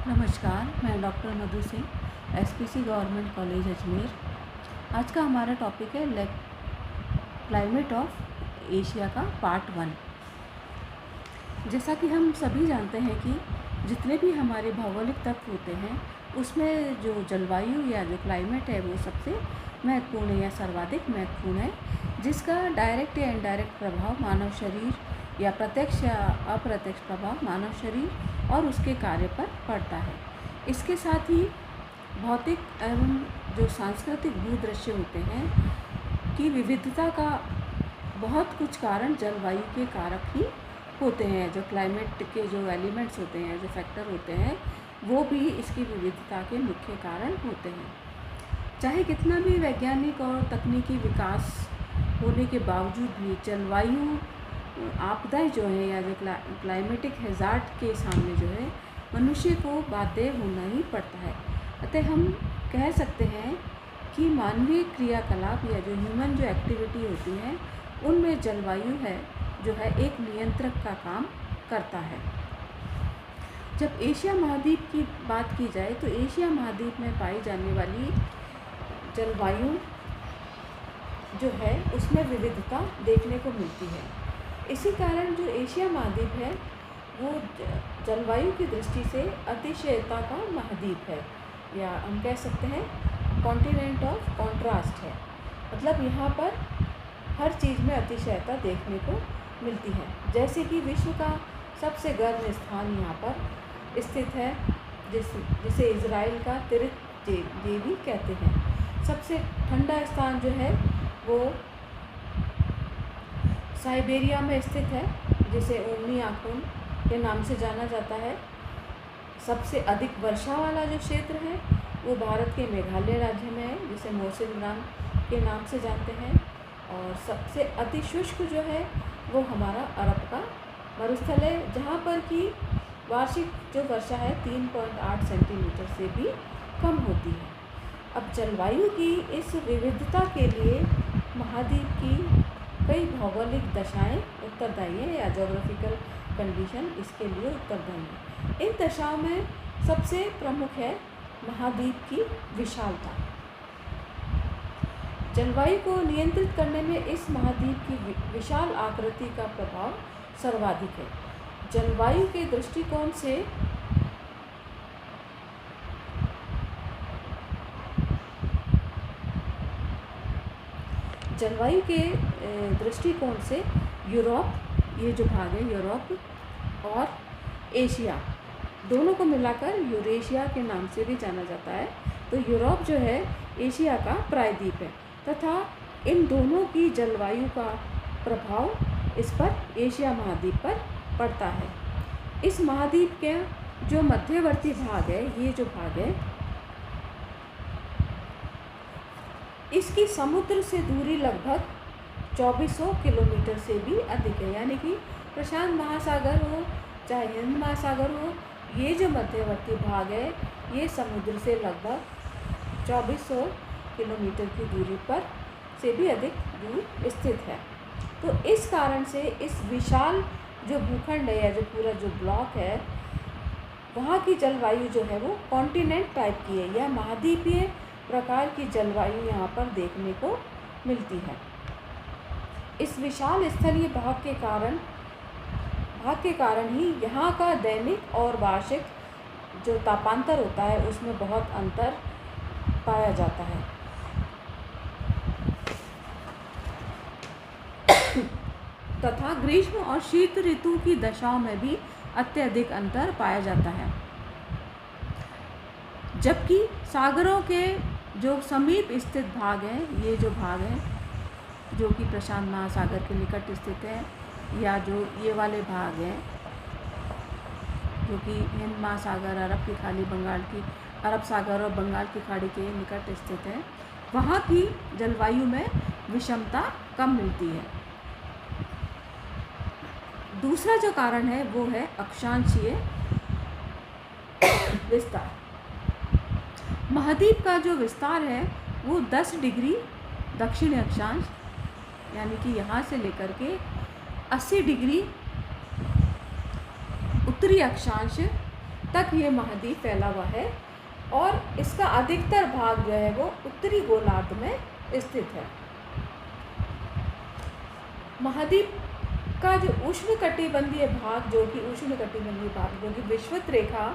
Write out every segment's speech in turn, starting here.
नमस्कार, मैं doctor Madhu Singh, SPC government college Ajmer. आज का हमारा टॉपिक है क्लाइमेट ऑफ एशिया का पार्ट 1। जैसा कि हम सभी जानते हैं कि जितने भी हमारे भौगोलिक तत्व होते हैं उसमें जो जलवायु या जो क्लाइमेट है वो सबसे महत्वपूर्ण है या सर्वाधिक महत्वपूर्ण है, जिसका डायरेक्ट या इनडायरेक्ट प्रभाव मानव शरीर या प्रत्यक्ष या अप्रत्यक्ष प्रभाव मानव शरीर और उसके कार्य पर पड़ता है। इसके साथ ही भौतिक एवं जो सांस्कृतिक भूदृश्य होते हैं की विविधता का बहुत कुछ कारण जलवायु के कारक ही होते हैं। जो क्लाइमेट के जो एलिमेंट्स होते हैं, जो फैक्टर होते हैं, वो भी इसकी विविधता के मुख्य कारण होते हैं। चाहे कितना भी वैज्ञानिक और तकनीकी विकास होने के बावजूद भी जलवायु आपदाएं जो है या जो क्लाइमेटिक हैज़ार्ड के सामने जो है मनुष्य को बाध्य होना ही पड़ता है। अतः हम कह सकते हैं कि मानवीय क्रियाकलाप या जो ह्यूमन जो एक्टिविटी होती है उनमें जलवायु है जो है एक नियंत्रक का काम करता है। जब एशिया महाद्वीप की बात की जाए तो एशिया महाद्वीप में पाई जाने वाली जलवायु जो है उसमें विविधता देखने को मिलती है। इसी कारण जो एशिया महाद्वीप है वो जलवायु की दृष्टि से अतिशयता का महाद्वीप है, या हम कह सकते हैं कॉन्टिनेंट ऑफ कॉन्ट्रास्ट है। मतलब यहाँ पर हर चीज़ में अतिशयता देखने को मिलती है। जैसे कि विश्व का सबसे गर्म स्थान यहाँ पर स्थित है, जिसे इज़राइल का तिरित देवी कहते हैं। सबसे ठंडा स्थान जो है वो साइबेरिया में स्थित है, जिसे ओमनी आकुन के नाम से जाना जाता है। सबसे अधिक वर्षा वाला जो क्षेत्र है वो भारत के मेघालय राज्य में है, जिसे मौसिनराम के नाम से जानते हैं। और सबसे अति शुष्क जो है वो हमारा अरब का मरुस्थल है, जहाँ पर कि वार्षिक जो वर्षा है 3.8 सेंटीमीटर से भी कम होती है। अब जलवायु की इस विविधता के लिए महाद्वीप की कई भौगोलिक दशाएं उत्तरदायी हैं, या जोग्राफिकल कंडीशन इसके लिए उत्तरदायी है। इन दशाओं में सबसे प्रमुख है महाद्वीप की विशालता। जलवायु को नियंत्रित करने में इस महाद्वीप की विशाल आकृति का प्रभाव सर्वाधिक है। जलवायु के दृष्टिकोण से यूरोप, ये जो भाग है यूरोप और एशिया दोनों को मिलाकर यूरेशिया के नाम से भी जाना जाता है। तो यूरोप जो है एशिया का प्रायद्वीप है, तथा इन दोनों की जलवायु का प्रभाव इस पर एशिया महाद्वीप पर पड़ता है। इस महाद्वीप के जो मध्यवर्ती भाग है, ये जो भाग है, इसकी समुद्र से दूरी लगभग 2400 किलोमीटर से भी अधिक है। यानी कि प्रशांत महासागर हो चाहे हिंद महासागर हो, ये जो मध्यवर्ती भाग है ये समुद्र से लगभग 2400 किलोमीटर की दूरी पर से भी अधिक दूर स्थित है। तो इस कारण से इस विशाल जो भूखंड है या जो पूरा जो ब्लॉक है, वहाँ की जलवायु जो है वो कॉन्टिनेंट टाइप की है, या महाद्वीपीय प्रकार की जलवायु यहाँ पर देखने को मिलती है। इस विशाल स्थलीय भाग के कारण ही यहाँ का दैनिक और वार्षिक जो तापांतर होता है उसमें बहुत अंतर पाया जाता है। तथा ग्रीष्म और शीत ऋतु की दशाओं में भी अत्यधिक अंतर पाया जाता है। जबकि सागरों के जो समीप स्थित भाग हैं, ये जो भाग हैं जो कि प्रशांत महासागर के निकट स्थित है, या जो ये वाले भाग हैं जो कि हिंद महासागर, अरब सागर और बंगाल की खाड़ी के निकट स्थित है, वहाँ की जलवायु में विषमता कम मिलती है। दूसरा जो कारण है वो है अक्षांशीय विस्तार। महाद्वीप का जो विस्तार है वो 10 डिग्री दक्षिण अक्षांश, यानी कि यहाँ से लेकर के 80 डिग्री उत्तरी अक्षांश तक ये महाद्वीप फैला हुआ है और इसका अधिकतर भाग जो है वो उत्तरी गोलार्ध में स्थित है। महाद्वीप का जो उष्णकटिबंधीय भाग जो कि विषुवत रेखा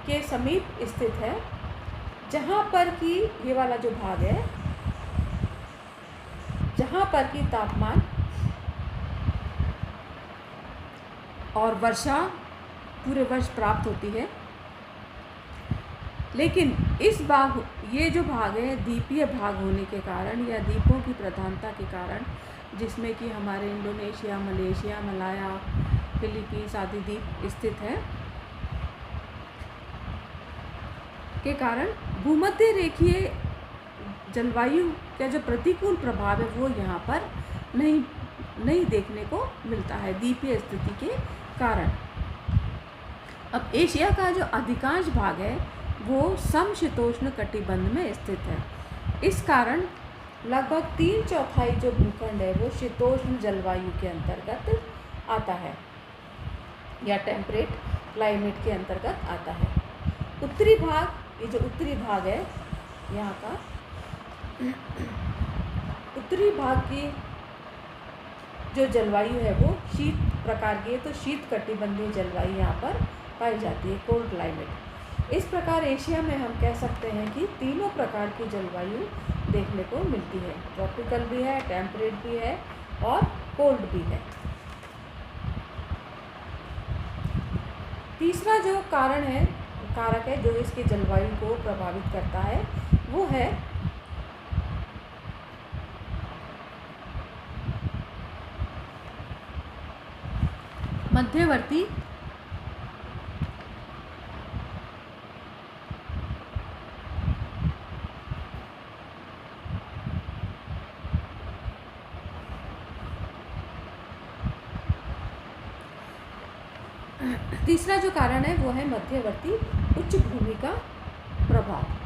के समीप स्थित है, जहाँ पर कि ये वाला जो भाग है, जहाँ पर कि तापमान और वर्षा पूरे वर्ष प्राप्त होती है। लेकिन ये जो भाग है द्वीपीय भाग होने के कारण या द्वीपों की प्रधानता के कारण, जिसमें कि हमारे इंडोनेशिया, मलेशिया, मलाया, फिलीपींस आदि द्वीप स्थित हैं, के कारण भूमध्य रेखीय जलवायु का जो प्रतिकूल प्रभाव है वो यहाँ पर नहीं देखने को मिलता है द्वीपीय स्थिति के कारण। अब एशिया का जो अधिकांश भाग है वो समशीतोष्ण कटिबंध में स्थित है। इस कारण लगभग 3/4 जो भूखंड है वो शीतोष्ण जलवायु के अंतर्गत आता है या टेम्परेट क्लाइमेट के अंतर्गत आता है। उत्तरी भाग, ये जो उत्तरी भाग है यहाँ का, उत्तरी भाग की जो जलवायु है वो शीत प्रकार की है, तो शीत कटिबंधीय जलवायु यहाँ पर पाई जाती है, कोल्ड क्लाइमेट। इस प्रकार एशिया में हम कह सकते हैं कि तीनों प्रकार की जलवायु देखने को मिलती है, ट्रॉपिकल भी है, टेम्परेट भी है और कोल्ड भी है। तीसरा जो कारक है जो इसकी जलवायु को प्रभावित करता है वो है मध्यवर्ती तीसरा जो कारण है वो है मध्यवर्ती उच्च भूमि का प्रभाव।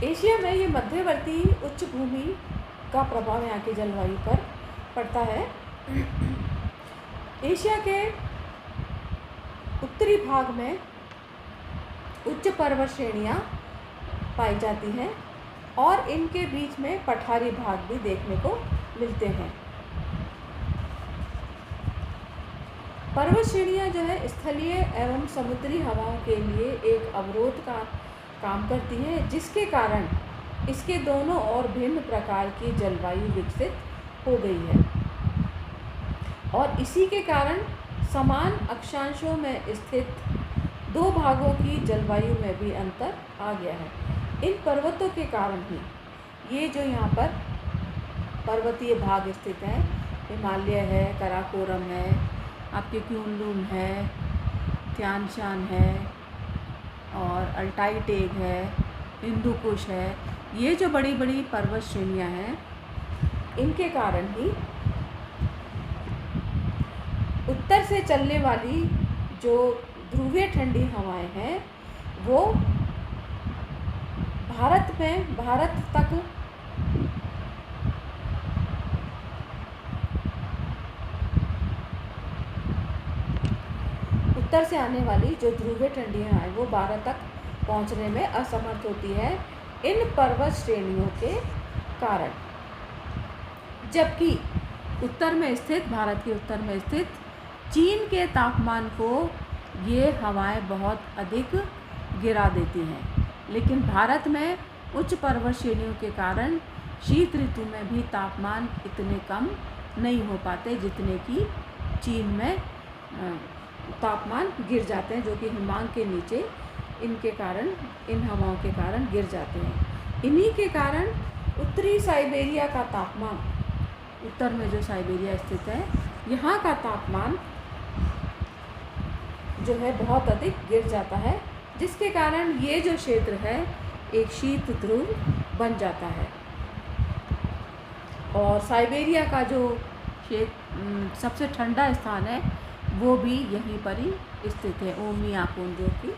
एशिया में ये मध्यवर्ती उच्च भूमि का प्रभाव यहाँ की जलवायु पर पड़ता है। एशिया के उत्तरी भाग में उच्च पर्वत श्रेणियाँ पाई जाती हैं और इनके बीच में पठारी भाग भी देखने को मिलते हैं। पर्वत श्रेणियाँ जो है स्थलीय एवं समुद्री हवाओं के लिए एक अवरोध का काम करती हैं, जिसके कारण इसके दोनों ओर भिन्न प्रकार की जलवायु विकसित हो गई है और इसी के कारण समान अक्षांशों में स्थित दो भागों की जलवायु में भी अंतर आ गया है। इन पर्वतों के कारण ही ये जो यहाँ पर पर्वतीय भाग स्थित हैं, हिमालय है, काराकोरम है, आपके क्यूनलुन है, तियान शान है और अल्टाई टेग है, हिंदू कुश है, ये जो बड़ी बड़ी पर्वत श्रेणियाँ हैं, इनके कारण ही उत्तर से चलने वाली जो ध्रुवीय ठंडी हवाएं हैं वो भारत तक उत्तर से आने वाली जो ध्रुवीय ठंडी हवाएं वो भारत तक पहुंचने में असमर्थ होती है इन पर्वत श्रेणियों के कारण। जबकि भारत के उत्तर में स्थित चीन के तापमान को ये हवाएं बहुत अधिक गिरा देती हैं, लेकिन भारत में उच्च पर्वत श्रेणियों के कारण शीत ऋतु में भी तापमान इतने कम नहीं हो पाते जितने कि चीन में तापमान गिर जाते हैं, जो कि हिमांक के नीचे इनके कारण, इन हवाओं के कारण गिर जाते हैं। इन्हीं के कारण उत्तरी साइबेरिया का तापमान, उत्तर में जो साइबेरिया स्थित है, यहाँ का तापमान जो है बहुत अधिक गिर जाता है, जिसके कारण ये जो क्षेत्र है एक शीत ध्रुव बन जाता है और साइबेरिया का जो सबसे ठंडा स्थान है वो भी यहीं पर ही स्थित है, ओमियाकोन, जो कि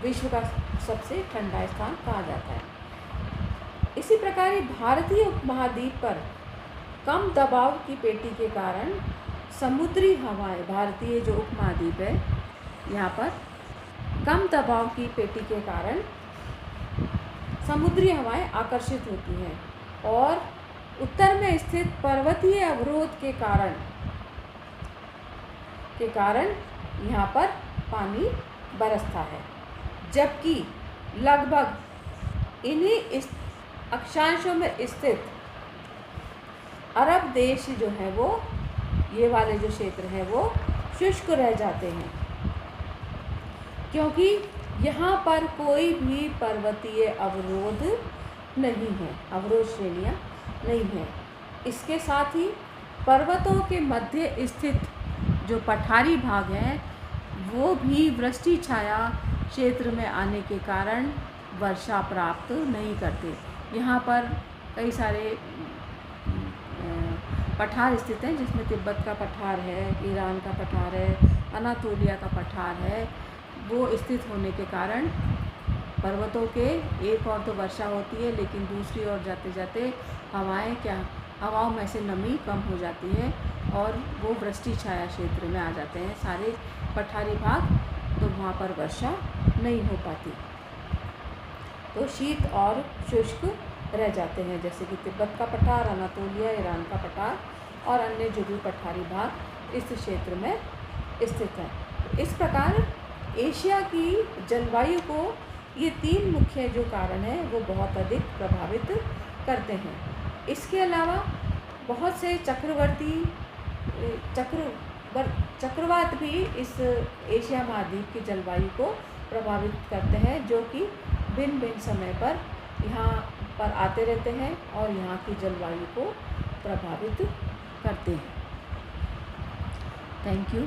विश्व का सबसे ठंडा स्थान कहा जाता है। इसी प्रकार भारतीय उपमहाद्वीप पर कम दबाव की पेटी के कारण समुद्री हवाएं, भारतीय जो उपमहाद्वीप है यहाँ पर कम दबाव की पेटी के कारण समुद्री हवाएं आकर्षित होती हैं और उत्तर में स्थित पर्वतीय अवरोध के कारण यहाँ पर पानी बरसता है, जबकि लगभग इन्हीं अक्षांशों में स्थित अरब देश जो है वो, ये वाले जो क्षेत्र है वो शुष्क रह जाते हैं, क्योंकि यहाँ पर कोई भी पर्वतीय अवरोध नहीं है, अवरोध श्रेणियाँ नहीं है। इसके साथ ही पर्वतों के मध्य स्थित जो पठारी भाग हैं वो भी वृष्टि छाया क्षेत्र में आने के कारण वर्षा प्राप्त नहीं करते। यहाँ पर कई सारे पठार स्थित हैं, जिसमें तिब्बत का पठार है, ईरान का पठार है, अनातोलिया का पठार है। वो स्थित होने के कारण पर्वतों के एक और तो वर्षा होती है, लेकिन दूसरी ओर जाते जाते हवाओं में से नमी कम हो जाती है और वो वृष्टि छाया क्षेत्र में आ जाते हैं सारे पठारी भाग, तो वहाँ पर वर्षा नहीं हो पाती, तो शीत और शुष्क रह जाते हैं, जैसे कि तिब्बत का पठार, अनातोलिया, ईरान का पठार और अन्य जो भी पठारी भाग इस क्षेत्र में स्थित हैं। इस प्रकार एशिया की जलवायु को ये 3 मुख्य जो कारण हैं वो बहुत अधिक प्रभावित करते हैं। इसके अलावा बहुत से चक्रवात भी इस एशिया महाद्वीप की जलवायु को प्रभावित करते हैं, जो कि भिन्न भिन्न समय पर यहाँ पर आते रहते हैं और यहाँ की जलवायु को प्रभावित करते हैं। Thank you.